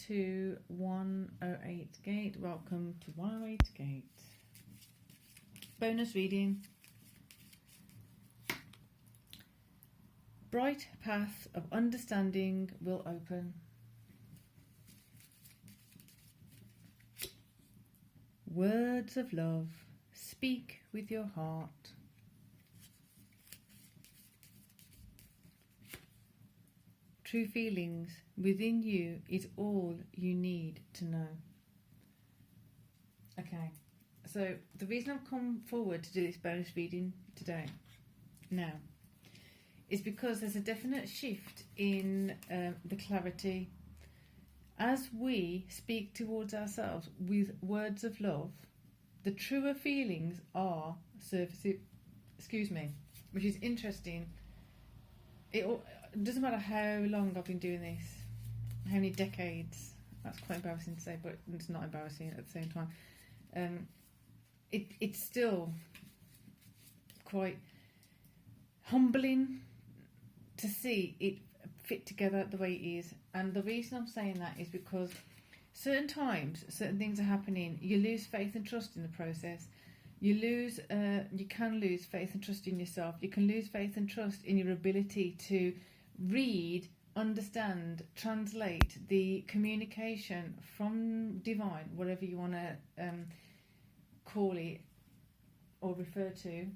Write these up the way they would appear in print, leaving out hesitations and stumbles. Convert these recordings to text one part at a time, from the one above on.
To 108 Gate. Welcome to 108 Gate. Bonus reading. Bright path of understanding will open. Words of love. Speak with your heart. True feelings within you is all you need to know. Okay, so the reason I've come forward to do this bonus reading today, now, is because there's a definite shift in the clarity. As we speak towards ourselves with words of love, the truer feelings are surfacing, which is interesting. It doesn't matter how long I've been doing this, how many decades. That's quite embarrassing to say, but it's not embarrassing at the same time. It's still quite humbling to see it fit together the way it is. And the reason I'm saying that is because certain times, certain things are happening. You lose faith and trust in the process. You can lose faith and trust in yourself. You can lose faith and trust in your ability to read, understand, translate the communication from divine, whatever you want to call it or refer to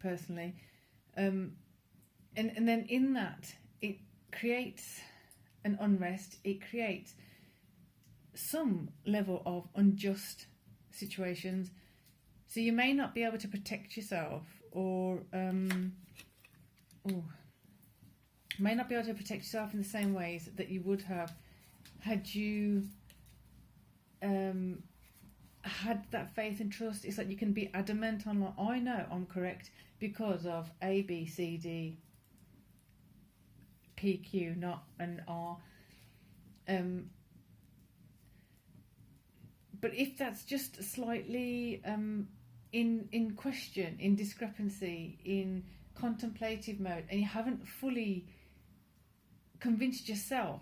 personally. And then in that, it creates an unrest. It creates some level of unjust situations. So you may not be able to protect yourself, or may not be able to protect yourself in the same ways that you would have had you had that faith and trust. It's like you can be adamant on, like, I know I'm correct because of A, B, C, D, P, Q, not an R. But if that's just slightly in question, in discrepancy, in contemplative mode, and you haven't fully convinced yourself,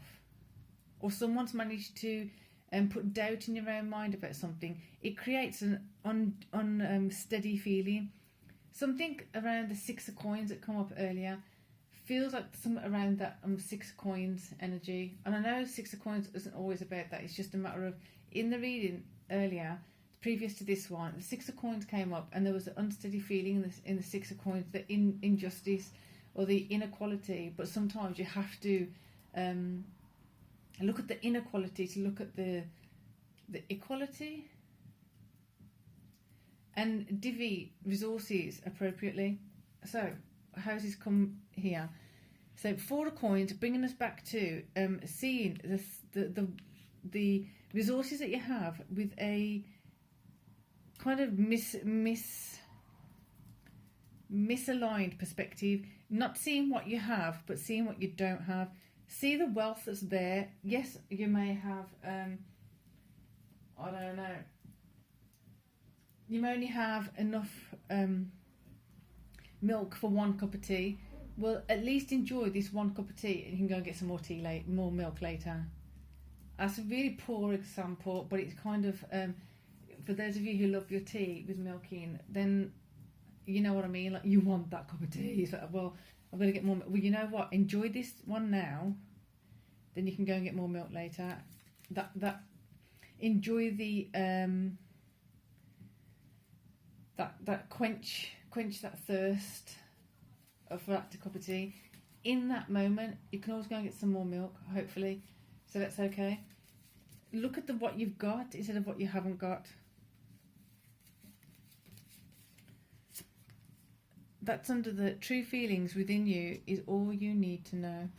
or someone's managed to put doubt in your own mind about something, it creates an unsteady feeling. Something around the Six of Coins that come up earlier feels like something around that Six of Coins energy. And I know Six of Coins isn't always about that. It's just a matter of, in the reading earlier, previous to this one, the Six of Coins came up, and there was an unsteady feeling in the Six of Coins, the injustice or the inequality. But sometimes you have to look at the inequality to look at the equality, and divvy resources appropriately. So houses come here. So Four of Coins, bringing us back to seeing the resources that you have with a kind of misaligned perspective, not seeing what you have, but seeing what you don't have. See the wealth that's there. Yes, you may have, I don't know, you may only have enough milk for one cup of tea. Well, at least enjoy this one cup of tea, and you can go and get some more milk later. That's a really poor example, but it's kind of, for those of you who love your tea with milk in, then you know what I mean. Like, you want that cup of tea. It's like, well, I'm going to get more milk. Well, you know what? Enjoy this one now, then you can go and get more milk later. Enjoy the that quench that thirst for that cup of tea. In that moment, you can always go and get some more milk, hopefully. So that's okay. Look at what you've got instead of what you haven't got. That's under the true feelings within you is all you need to know.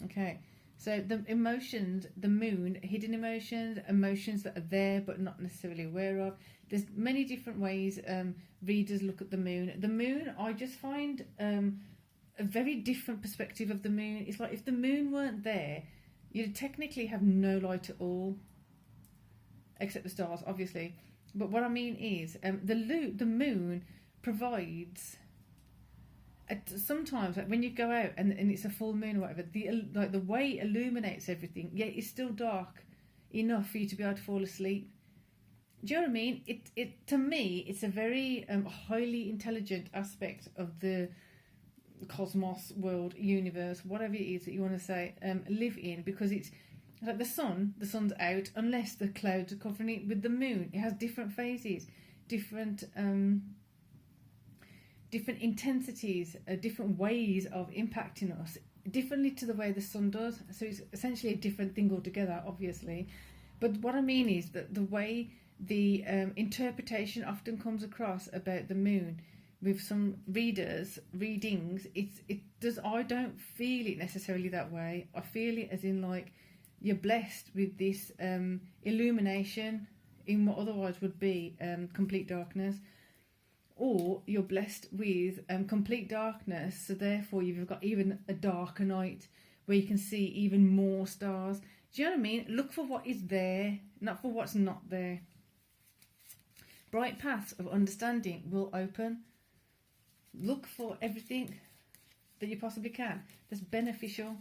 Okay. So the emotions, the moon, hidden emotions, emotions that are there but not necessarily aware of. There's many different ways readers look at the moon. The moon, I just find a very different perspective of the moon. It's like if the moon weren't there, you'd technically have no light at all, except the stars, obviously. But what I mean is, the moon provides sometimes, like when you go out and it's a full moon or whatever, the way it illuminates everything, yeah, it's still dark enough for you to be able to fall asleep. Do you know what I mean? It to me, it's a very highly intelligent aspect of the cosmos, world, universe, whatever it is that you want to say, live in, because it's like the sun's out unless the clouds are covering it. With the moon, it has different phases, different different intensities, different ways of impacting us differently to the way the sun does. So it's essentially a different thing altogether, obviously. But what I mean is that the way the interpretation often comes across about the moon with some readings, I don't feel it necessarily that way. I feel it as in like you're blessed with this illumination in what otherwise would be complete darkness, or you're blessed with complete darkness, so therefore you've got even a darker night where you can see even more stars. Do you know what I mean? Look for what is there, not for what's not there. Bright paths of understanding will open. Look for everything that you possibly can that's beneficial,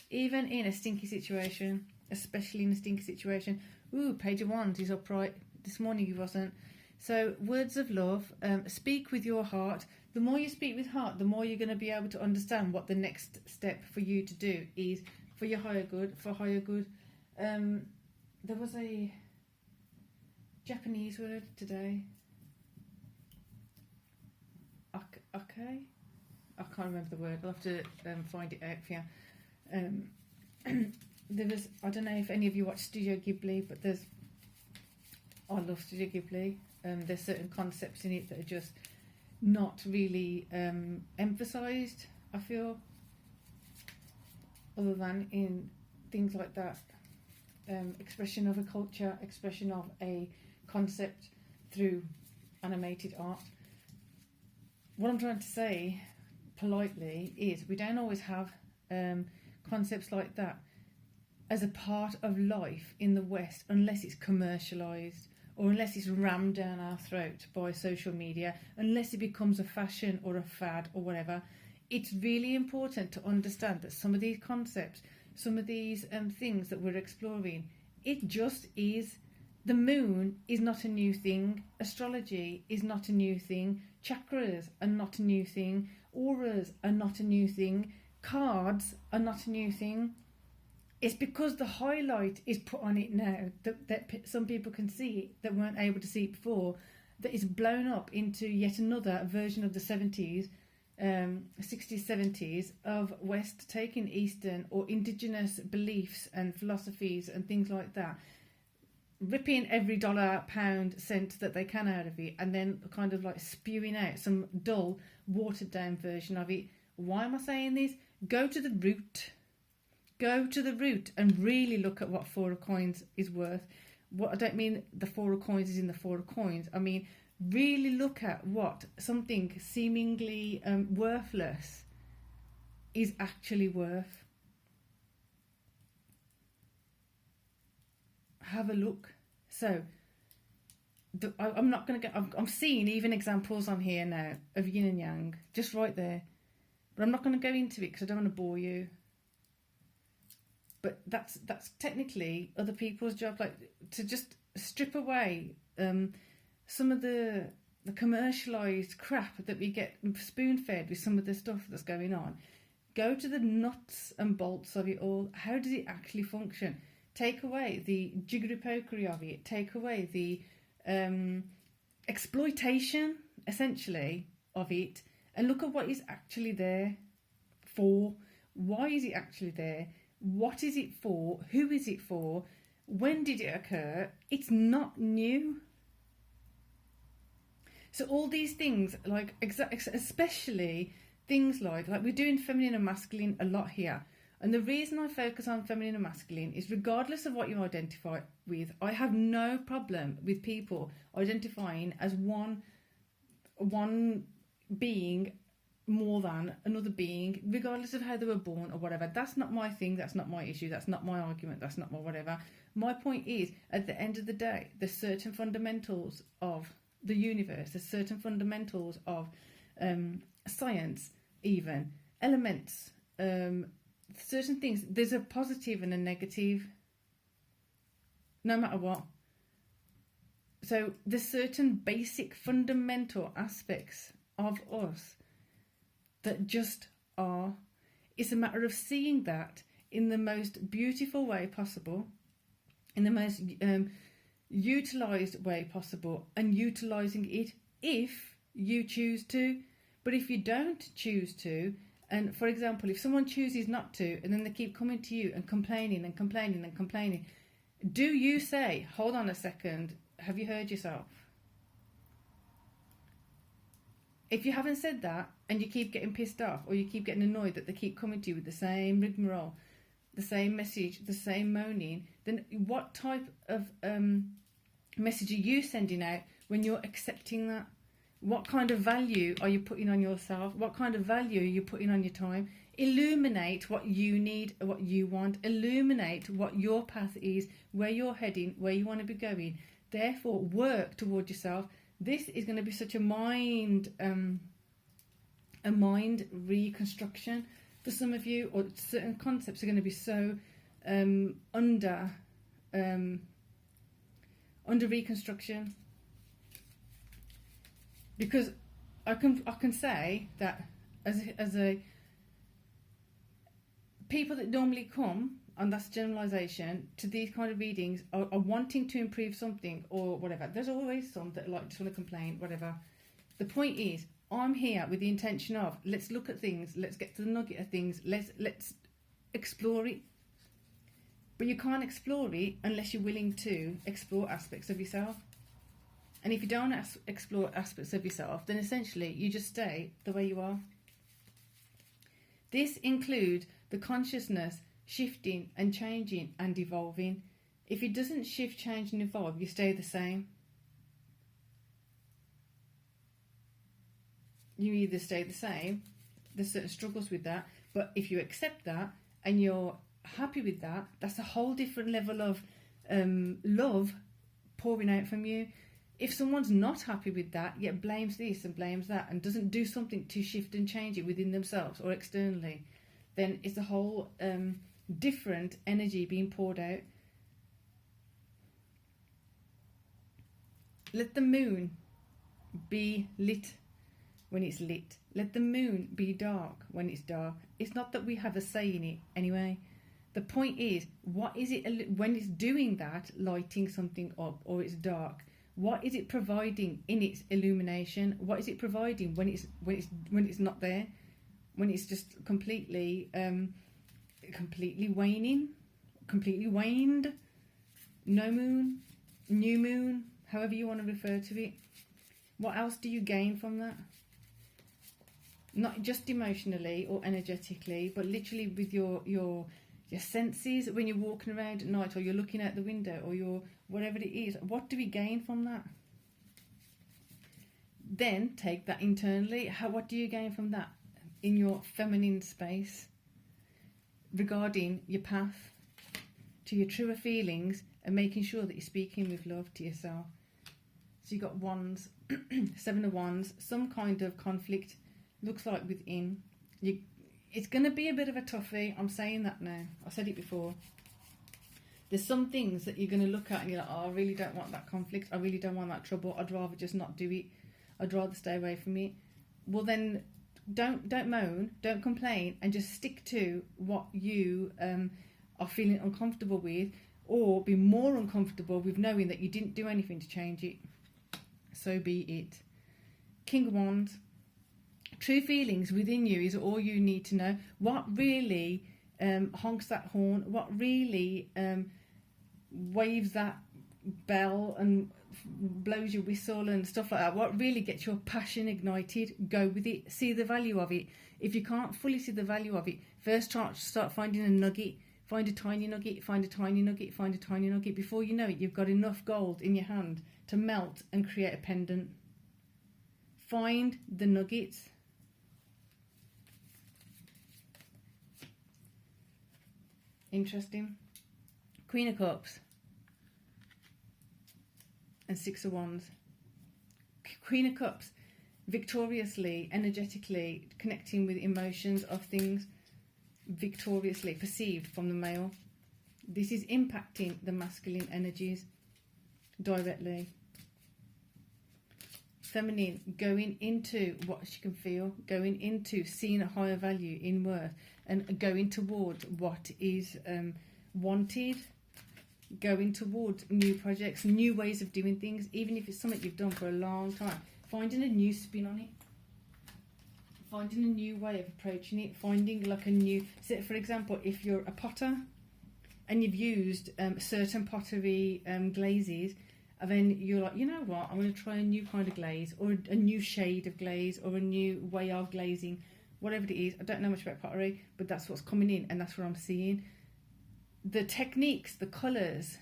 even in a stinky situation, especially in a stinky situation. Ooh, Page of Wands is upright. This morning he wasn't. So words of love, speak with your heart. The more you speak with heart, the more you're going to be able to understand what the next step for you to do is for your higher good, for higher good. There was a Japanese word today. Okay, I can't remember the word. I'll have to find it out for you. There was, I don't know if any of you watch Studio Ghibli, but I love Studio Ghibli. There's certain concepts in it that are just not really emphasised, I feel, other than in things like that. Expression of a culture, expression of a concept through animated art. What I'm trying to say politely is we don't always have concepts like that as a part of life in the West unless it's commercialised, or unless it's rammed down our throat by social media, unless it becomes a fashion or a fad or whatever. It's really important to understand that some of these concepts, some of these things that we're exploring, it just is. The moon is not a new thing. Astrology is not a new thing. Chakras are not a new thing. Auras are not a new thing. Cards are not a new thing. It's because the highlight is put on it now that some people can see it that weren't able to see it before, that is blown up into yet another version of the 70s, 60s, 70s of West taking Eastern or indigenous beliefs and philosophies and things like that, ripping every dollar, pound, cent that they can out of it, and then kind of like spewing out some dull, watered down version of it. Why am I saying this? Go to the root. Go to the root and really look at what Four of Coins is worth. What I don't mean the Four of Coins is in the Four of Coins. I mean really look at what something seemingly worthless is actually worth. Have a look. So I'm not going to go. I'm seeing even examples on here now of yin and yang, just right there. But I'm not going to go into it because I don't want to bore you. But that's technically other people's job, like to just strip away some of the commercialised crap that we get spoon-fed with some of the stuff that's going on. Go to the nuts and bolts of it all. How does it actually function? Take away the jiggery-pokery of it. Take away the exploitation, essentially, of it. And look at what is actually there for. Why is it actually there? What is it for? Who is it for? When did it occur? It's not new. So all these things, like especially things like we're doing feminine and masculine a lot here. And the reason I focus on feminine and masculine is regardless of what you identify with, I have no problem with people identifying as one being more than another being, regardless of how they were born or whatever. That's not my thing, that's not my issue, that's not my argument, that's not my whatever. My point is, at the end of the day, there's certain fundamentals of the universe, there's certain fundamentals of science even elements, certain things. There's a positive and a negative, no matter what. So there's certain basic fundamental aspects of us that just are. It's a matter of seeing that in the most beautiful way possible, in the most utilised way possible, and utilising it if you choose to. But if you don't choose to, and for example, if someone chooses not to, and then they keep coming to you and complaining and complaining and complaining, do you say, hold on a second, have you heard yourself? If you haven't said that, and you keep getting pissed off, or you keep getting annoyed that they keep coming to you with the same rigmarole, the same message, the same moaning, then what type of message are you sending out when you're accepting that? What kind of value are you putting on yourself? What kind of value are you putting on your time? Illuminate what you need, what you want. Illuminate what your path is, where you're heading, where you want to be going. Therefore, work toward yourself. This is going to be such a mind reconstruction for some of you, or certain concepts are going to be so under reconstruction. Because I can say that as a people that normally come, and that's generalisation, to these kind of readings are wanting to improve something or whatever. There's always some that just want to complain, whatever. The point is, I'm here with the intention of, let's look at things, let's get to the nugget of things, let's explore it. But you can't explore it unless you're willing to explore aspects of yourself. And if you don't explore aspects of yourself, then essentially you just stay the way you are. This includes the consciousness shifting and changing and evolving. If it doesn't shift, change and evolve, you stay the same. You either stay the same, there's certain struggles with that, but if you accept that and you're happy with that, that's a whole different level of love pouring out from you. If someone's not happy with that, yet blames this and blames that and doesn't do something to shift and change it within themselves or externally, then it's a whole different energy being poured out. Let the moon be lit when it's lit. Let the moon be dark when it's dark. It's not that we have a say in it anyway. The point is, what is it when it's doing that, lighting something up, or it's dark? What is it providing in its illumination? What is it providing when it's not there? When it's just completely waning, completely waned, no moon, new moon, however you want to refer to it. What else do you gain from that? Not just emotionally or energetically, but literally with your senses when you're walking around at night, or you're looking out the window, or you're whatever it is. What do we gain from that? Then take that internally. What do you gain from that in your feminine space regarding your path to your truer feelings, and making sure that you're speaking with love to yourself? So you got wands, 7 of wands, some kind of conflict, looks like within. It's going to be a bit of a toughie. I'm saying that now. I said it before. There's some things that you're going to look at and you're like, oh, I really don't want that conflict. I really don't want that trouble. I'd rather just not do it. I'd rather stay away from it. Well, then don't moan, don't complain, and just stick to what you are feeling uncomfortable with, or be more uncomfortable with knowing that you didn't do anything to change it. So be it. King of Wands. True feelings within you is all you need to know. What really honks that horn? What really waves that bell and blows your whistle and stuff like that? What really gets your passion ignited? Go with it. See the value of it. If you can't fully see the value of it, first start finding a nugget. Find a tiny nugget, find a tiny nugget, find a tiny nugget. Before you know it, you've got enough gold in your hand to melt and create a pendant. Find the nuggets. Interesting. Queen of Cups and 6 of Wands. Queen of Cups. victoriously, energetically connecting with emotions of things, victoriously perceived from the male. This is impacting the masculine energies directly. Feminine, going into what she can feel, going into seeing a higher value in worth, and going towards what is wanted, going towards new projects, new ways of doing things, even if it's something you've done for a long time, finding a new spin on it, finding a new way of approaching it, finding like a new, so for example, if you're a potter and you've used certain pottery glazes, and then you're like, you know what, I'm going to try a new kind of glaze, or a new shade of glaze, or a new way of glazing, whatever it is. I don't know much about pottery, but that's what's coming in, and that's what I'm seeing. The techniques, the colours,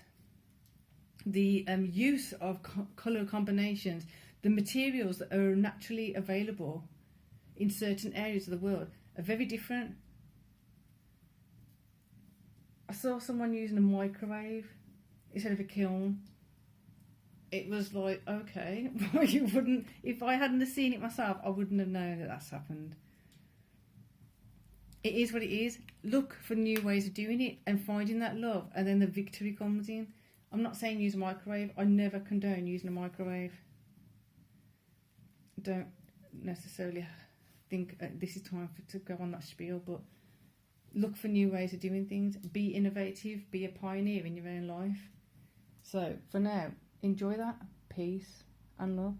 the use of colour combinations, the materials that are naturally available in certain areas of the world are very different. I saw someone using a microwave instead of a kiln. It was like, okay, well, you wouldn't, if I hadn't have seen it myself, I wouldn't have known that that's happened. It is what it is. Look for new ways of doing it and finding that love, and then the victory comes in. I'm not saying use a microwave. I never condone using a microwave. Don't necessarily think this is time to go on that spiel, but look for new ways of doing things. Be innovative. Be a pioneer in your own life. So for now, enjoy that. Peace and love.